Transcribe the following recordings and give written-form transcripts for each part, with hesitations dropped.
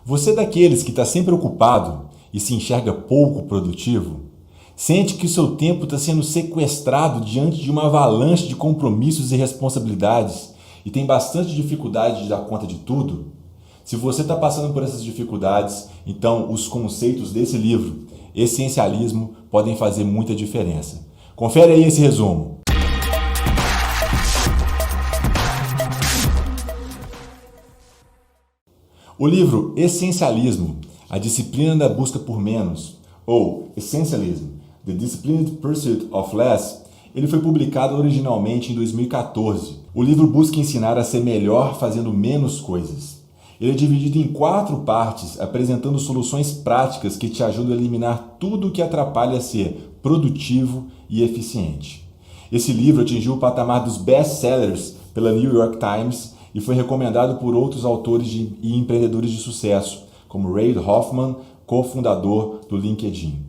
Você é daqueles que está sempre ocupado e se enxerga pouco produtivo? Sente que o seu tempo está sendo sequestrado diante de uma avalanche de compromissos e responsabilidades e tem bastante dificuldade de dar conta de tudo? Se você está passando por essas dificuldades, então os conceitos desse livro, Essencialismo, podem fazer muita diferença. Confere aí esse resumo. O livro Essencialismo, a disciplina da busca por menos, ou Essentialism, The Disciplined Pursuit of Less, ele foi publicado originalmente em 2014. O livro busca ensinar a ser melhor fazendo menos coisas. Ele é dividido em 4 partes, apresentando soluções práticas que te ajudam a eliminar tudo o que atrapalha ser produtivo e eficiente. Esse livro atingiu o patamar dos best-sellers pela New York Times e foi recomendado por outros autores e empreendedores de sucesso, como Reid Hoffman, cofundador do LinkedIn.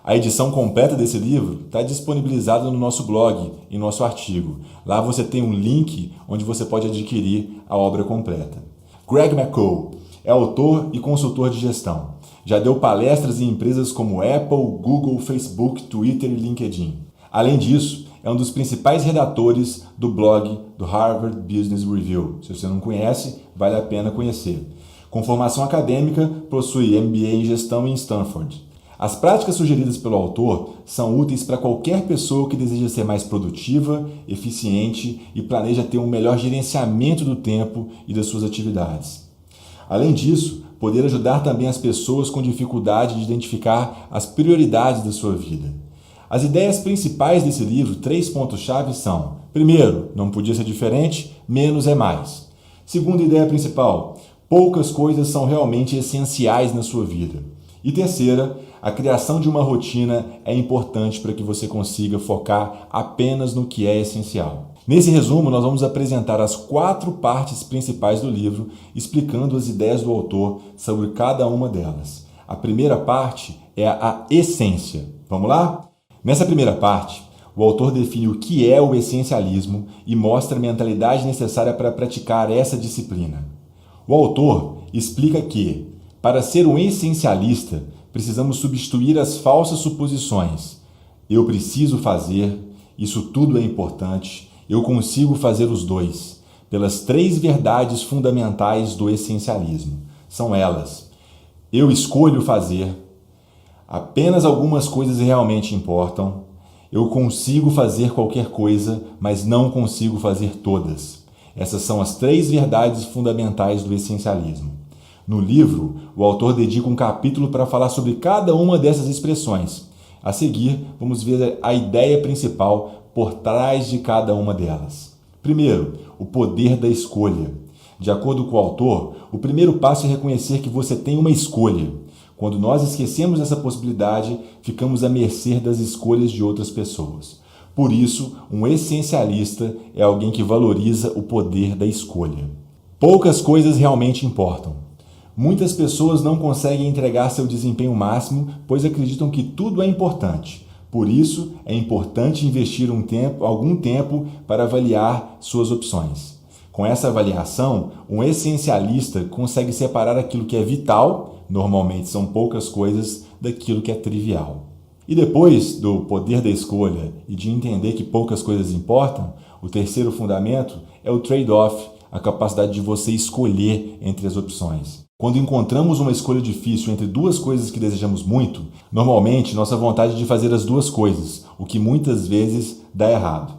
A edição completa desse livro está disponibilizada no nosso blog, em nosso artigo. Lá você tem um link onde você pode adquirir a obra completa. Greg McCall é autor e consultor de gestão. Já deu palestras em empresas como Apple, Google, Facebook, Twitter e LinkedIn. Além disso, é um dos principais redatores do blog do Harvard Business Review. Se você não conhece, vale a pena conhecer. Com formação acadêmica, possui MBA em gestão em Stanford. As práticas sugeridas pelo autor são úteis para qualquer pessoa que deseja ser mais produtiva, eficiente e planeja ter um melhor gerenciamento do tempo e das suas atividades. Além disso, poder ajudar também as pessoas com dificuldade de identificar as prioridades da sua vida. As ideias principais desse livro, 3 pontos-chave são: primeiro, não podia ser diferente, menos é mais. Segunda ideia principal, poucas coisas são realmente essenciais na sua vida. E terceira, a criação de uma rotina é importante para que você consiga focar apenas no que é essencial. Nesse resumo, nós vamos apresentar as 4 partes principais do livro, explicando as ideias do autor sobre cada uma delas. A primeira parte é a essência. Vamos lá? Nessa primeira parte, o autor define o que é o essencialismo e mostra a mentalidade necessária para praticar essa disciplina. O autor explica que, para ser um essencialista, precisamos substituir as falsas suposições. Eu preciso fazer, isso tudo é importante, eu consigo fazer os dois, pelas 3 verdades fundamentais do essencialismo. São elas: eu escolho fazer, apenas algumas coisas realmente importam, eu consigo fazer qualquer coisa, mas não consigo fazer todas. Essas são as 3 verdades fundamentais do essencialismo. No livro, o autor dedica um capítulo para falar sobre cada uma dessas expressões. A seguir, vamos ver a ideia principal por trás de cada uma delas. Primeiro, o poder da escolha. De acordo com o autor, o primeiro passo é reconhecer que você tem uma escolha. Quando nós esquecemos essa possibilidade, ficamos à mercê das escolhas de outras pessoas. Por isso, um essencialista é alguém que valoriza o poder da escolha. Poucas coisas realmente importam. Muitas pessoas não conseguem entregar seu desempenho máximo, pois acreditam que tudo é importante. Por isso, é importante investir algum tempo para avaliar suas opções. Com essa avaliação, um essencialista consegue separar aquilo que é vital, normalmente são poucas coisas, daquilo que é trivial. E depois do poder da escolha e de entender que poucas coisas importam, o terceiro fundamento é o trade-off, a capacidade de você escolher entre as opções. Quando encontramos uma escolha difícil entre 2 coisas que desejamos muito, normalmente nossa vontade de fazer as 2 coisas, o que muitas vezes dá errado.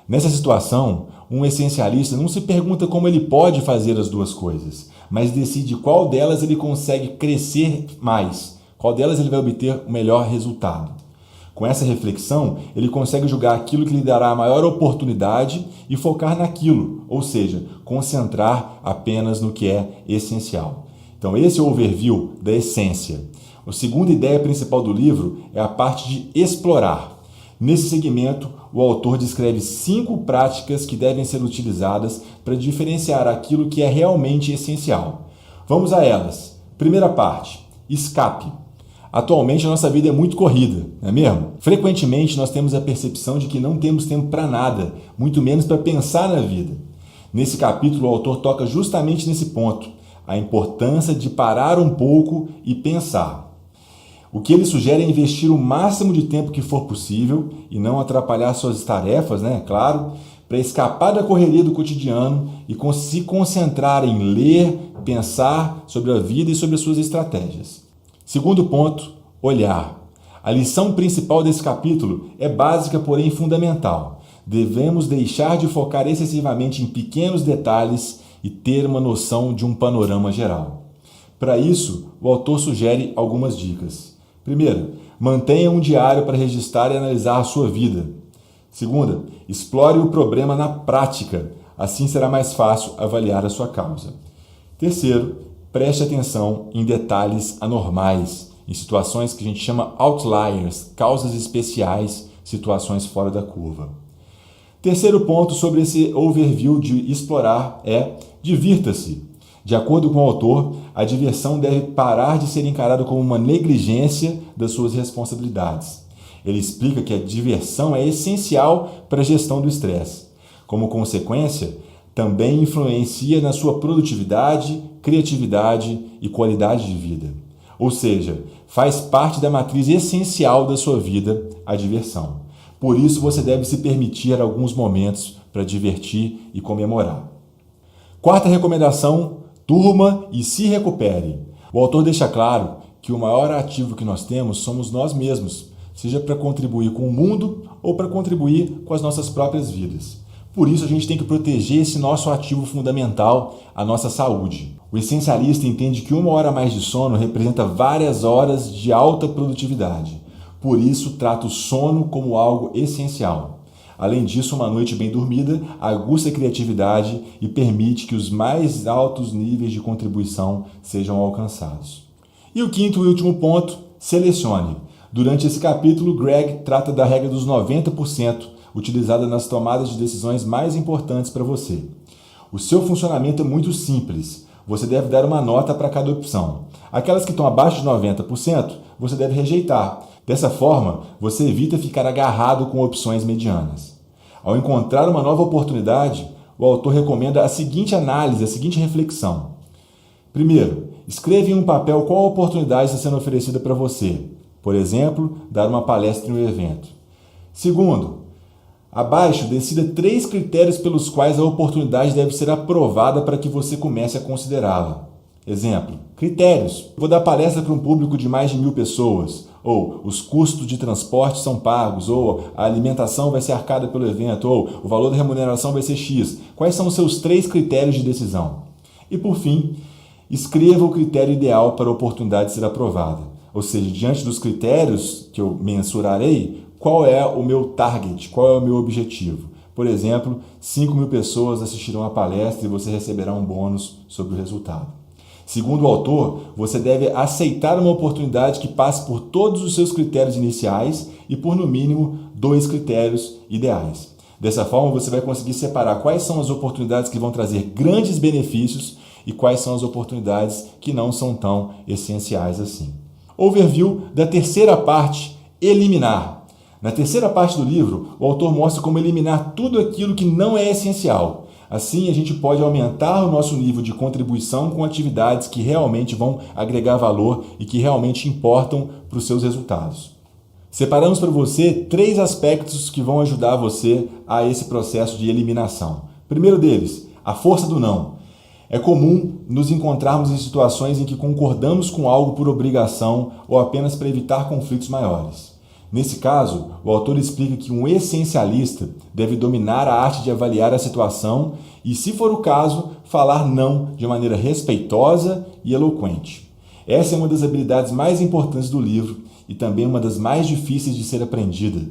Nessa situação, um essencialista não se pergunta como ele pode fazer as 2 coisas, mas decide qual delas ele consegue crescer mais, qual delas ele vai obter o melhor resultado. Com essa reflexão, ele consegue julgar aquilo que lhe dará a maior oportunidade e focar naquilo, ou seja, concentrar apenas no que é essencial. Então esse é o overview da essência. A segunda ideia principal do livro é a parte de explorar. Nesse segmento, o autor descreve 5 práticas que devem ser utilizadas para diferenciar aquilo que é realmente essencial. Vamos a elas. Primeira parte, escape. Atualmente a nossa vida é muito corrida, não é mesmo? Frequentemente nós temos a percepção de que não temos tempo para nada, muito menos para pensar na vida. Nesse capítulo o autor toca justamente nesse ponto. a importância de parar um pouco e pensar. O que ele sugere é investir o máximo de tempo que for possível e não atrapalhar suas tarefas, claro, para escapar da correria do cotidiano e se concentrar em ler, pensar sobre a vida e sobre as suas estratégias. Segundo ponto, olhar. A lição principal desse capítulo é básica, porém fundamental. Devemos deixar de focar excessivamente em pequenos detalhes e ter uma noção de um panorama geral. Para isso, o autor sugere algumas dicas. Primeiro, mantenha um diário para registrar e analisar a sua vida. Segunda, explore o problema na prática, assim será mais fácil avaliar a sua causa. Terceiro, preste atenção em detalhes anormais, em situações que a gente chama outliers, causas especiais, situações fora da curva. Terceiro ponto sobre esse overview de explorar é divirta-se. De acordo com o autor, a diversão deve parar de ser encarada como uma negligência das suas responsabilidades. Ele explica que a diversão é essencial para a gestão do estresse. Como consequência, também influencia na sua produtividade, criatividade e qualidade de vida. Ou seja, faz parte da matriz essencial da sua vida, a diversão. Por isso, você deve se permitir alguns momentos para divertir e comemorar. Quarta recomendação, durma e se recupere. O autor deixa claro que o maior ativo que nós temos somos nós mesmos, seja para contribuir com o mundo ou para contribuir com as nossas próprias vidas. Por isso, a gente tem que proteger esse nosso ativo fundamental, a nossa saúde. O essencialista entende que 1 hora a mais de sono representa várias horas de alta produtividade. Por isso, trata o sono como algo essencial. Além disso, uma noite bem dormida aguça a criatividade e permite que os mais altos níveis de contribuição sejam alcançados. E o quinto e último ponto, selecione. Durante esse capítulo, Greg trata da regra dos 90%, utilizada nas tomadas de decisões mais importantes para você. O seu funcionamento é muito simples. Você deve dar uma nota para cada opção. Aquelas que estão abaixo de 90%, você deve rejeitar. Dessa forma, você evita ficar agarrado com opções medianas. Ao encontrar uma nova oportunidade, o autor recomenda a seguinte análise, a seguinte reflexão. Primeiro, escreva em um papel qual oportunidade está sendo oferecida para você. Por exemplo, dar uma palestra em um evento. Segundo, abaixo, decida 3 critérios pelos quais a oportunidade deve ser aprovada para que você comece a considerá-la. Exemplo, critérios. Vou dar palestra para um público de mais de 1.000 pessoas. Ou os custos de transporte são pagos. Ou a alimentação vai ser arcada pelo evento. Ou o valor da remuneração vai ser X. Quais são os seus 3 critérios de decisão? E por fim, escreva o critério ideal para a oportunidade ser aprovada. Ou seja, diante dos critérios que eu mensurarei, qual é o meu target, qual é o meu objetivo? Por exemplo, 5.000 pessoas assistirão à palestra e você receberá um bônus sobre o resultado. Segundo o autor, você deve aceitar uma oportunidade que passe por todos os seus critérios iniciais e por, no mínimo, 2 critérios ideais. Dessa forma, você vai conseguir separar quais são as oportunidades que vão trazer grandes benefícios e quais são as oportunidades que não são tão essenciais assim. Overview da terceira parte, eliminar. Na terceira parte do livro, o autor mostra como eliminar tudo aquilo que não é essencial. Assim, a gente pode aumentar o nosso nível de contribuição com atividades que realmente vão agregar valor e que realmente importam para os seus resultados. Separamos para você 3 aspectos que vão ajudar você a esse processo de eliminação. Primeiro deles, a força do não. É comum nos encontrarmos em situações em que concordamos com algo por obrigação ou apenas para evitar conflitos maiores. Nesse caso, o autor explica que um essencialista deve dominar a arte de avaliar a situação e, se for o caso, falar não de maneira respeitosa e eloquente. Essa é uma das habilidades mais importantes do livro e também uma das mais difíceis de ser aprendida.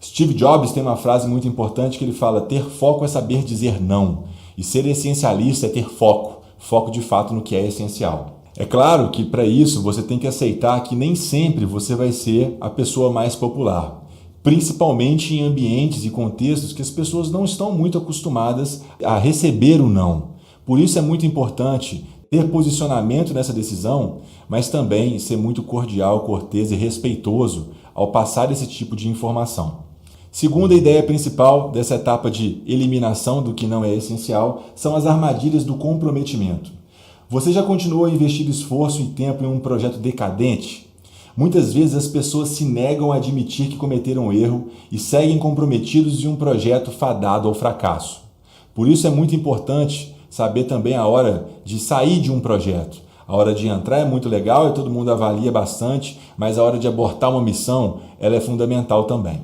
Steve Jobs tem uma frase muito importante que ele fala: ter foco é saber dizer não. E ser essencialista é ter foco de fato no que é essencial. É claro que para isso você tem que aceitar que nem sempre você vai ser a pessoa mais popular, principalmente em ambientes e contextos que as pessoas não estão muito acostumadas a receber o não. Por isso é muito importante ter posicionamento nessa decisão, mas também ser muito cordial, cortês e respeitoso ao passar esse tipo de informação. Segunda ideia principal dessa etapa de eliminação do que não é essencial são as armadilhas do comprometimento. Você já continuou a investir esforço e tempo em um projeto decadente? Muitas vezes as pessoas se negam a admitir que cometeram erro e seguem comprometidos em um projeto fadado ao fracasso. Por isso é muito importante saber também a hora de sair de um projeto. A hora de entrar é muito legal e todo mundo avalia bastante, mas a hora de abortar uma missão, ela é fundamental também.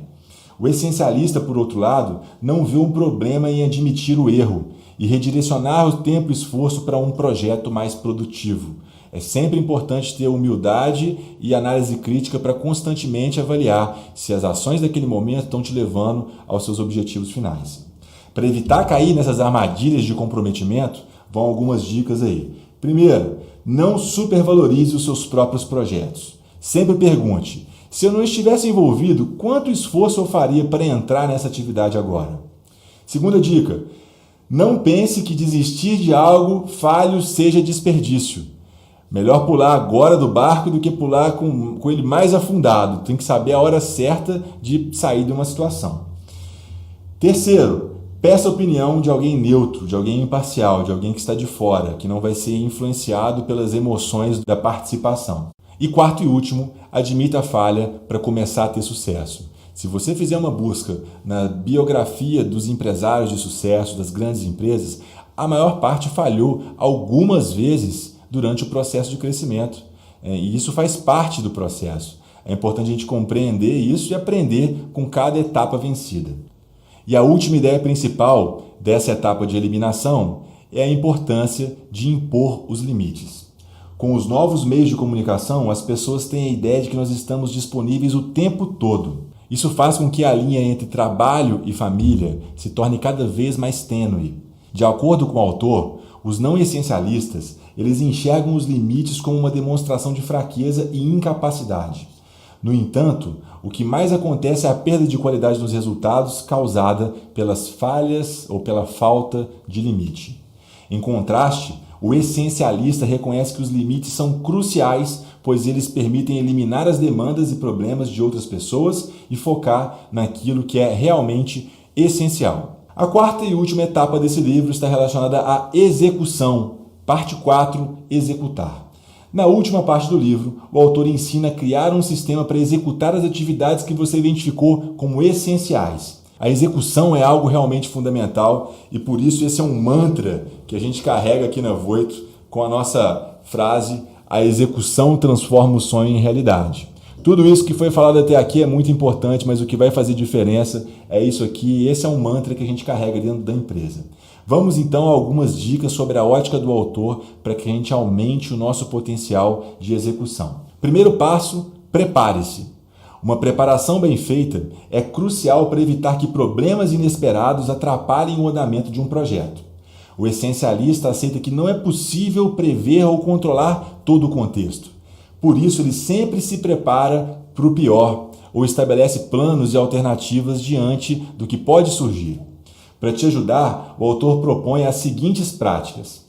O essencialista, por outro lado, não vê um problema em admitir o erro e redirecionar o tempo e esforço para um projeto mais produtivo. É sempre importante ter humildade e análise crítica para constantemente avaliar se as ações daquele momento estão te levando aos seus objetivos finais. Para evitar cair nessas armadilhas de comprometimento, vão algumas dicas aí. Primeiro, não supervalorize os seus próprios projetos. Sempre pergunte: se eu não estivesse envolvido, quanto esforço eu faria para entrar nessa atividade agora? Segunda dica, não pense que desistir de algo falho seja desperdício. Melhor pular agora do barco do que pular com ele mais afundado. Tem que saber a hora certa de sair de uma situação. Terceiro, peça a opinião de alguém neutro, de alguém imparcial, de alguém que está de fora, que não vai ser influenciado pelas emoções da participação. E quarto e último, admita a falha para começar a ter sucesso. Se você fizer uma busca na biografia dos empresários de sucesso, das grandes empresas, a maior parte falhou algumas vezes durante o processo de crescimento. E isso faz parte do processo. É importante a gente compreender isso e aprender com cada etapa vencida. E a última ideia principal dessa etapa de eliminação é a importância de impor os limites. Com os novos meios de comunicação, as pessoas têm a ideia de que nós estamos disponíveis o tempo todo. Isso faz com que a linha entre trabalho e família se torne cada vez mais tênue. De acordo com o autor, os não essencialistas, eles enxergam os limites como uma demonstração de fraqueza e incapacidade. No entanto, o que mais acontece é a perda de qualidade nos resultados causada pelas falhas ou pela falta de limite. Em contraste, o essencialista reconhece que os limites são cruciais, pois eles permitem eliminar as demandas e problemas de outras pessoas e focar naquilo que é realmente essencial. A quarta e última etapa desse livro está relacionada à execução. Parte 4, executar. Na última parte do livro, o autor ensina a criar um sistema para executar as atividades que você identificou como essenciais. A execução é algo realmente fundamental e por isso esse é um mantra que a gente carrega aqui na Voito com a nossa frase: a execução transforma o sonho em realidade. Tudo isso que foi falado até aqui é muito importante, mas o que vai fazer diferença é isso aqui, e esse é um mantra que a gente carrega dentro da empresa. Vamos então a algumas dicas sobre a ótica do autor para que a gente aumente o nosso potencial de execução. Primeiro passo, prepare-se. Uma preparação bem feita é crucial para evitar que problemas inesperados atrapalhem o andamento de um projeto. O essencialista aceita que não é possível prever ou controlar todo o contexto. Por isso, ele sempre se prepara para o pior ou estabelece planos e alternativas diante do que pode surgir. Para te ajudar, o autor propõe as seguintes práticas.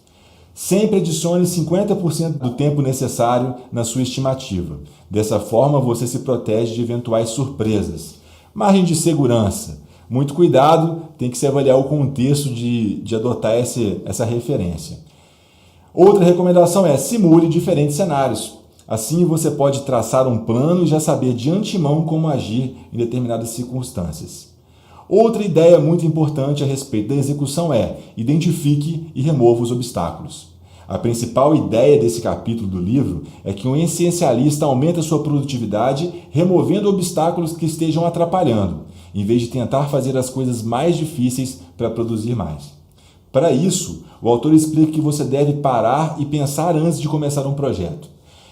Sempre adicione 50% do tempo necessário na sua estimativa. Dessa forma, você se protege de eventuais surpresas. Margem de segurança. Muito cuidado, tem que se avaliar o contexto de adotar essa referência. Outra recomendação é simule diferentes cenários. Assim, você pode traçar um plano e já saber de antemão como agir em determinadas circunstâncias. Outra ideia muito importante a respeito da execução é: identifique e remova os obstáculos. A principal ideia desse capítulo do livro é que um essencialista aumenta sua produtividade removendo obstáculos que estejam atrapalhando, em vez de tentar fazer as coisas mais difíceis para produzir mais. Para isso, o autor explica que você deve parar e pensar antes de começar um projeto.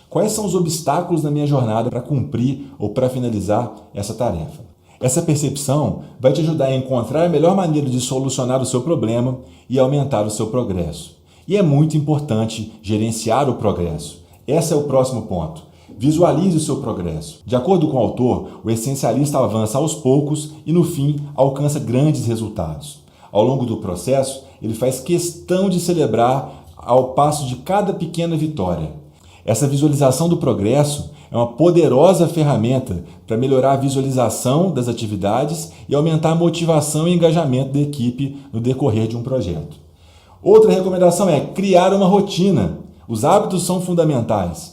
Quais são os obstáculos na minha jornada para cumprir ou para finalizar essa tarefa? Essa percepção vai te ajudar a encontrar a melhor maneira de solucionar o seu problema e aumentar o seu progresso. E é muito importante gerenciar o progresso. Esse é o próximo ponto. Visualize o seu progresso. De acordo com o autor, o essencialista avança aos poucos e, no fim, alcança grandes resultados. Ao longo do processo, ele faz questão de celebrar ao passo de cada pequena vitória. Essa visualização do progresso é uma poderosa ferramenta para melhorar a visualização das atividades e aumentar a motivação e engajamento da equipe no decorrer de um projeto. Outra recomendação é criar uma rotina. Os hábitos são fundamentais.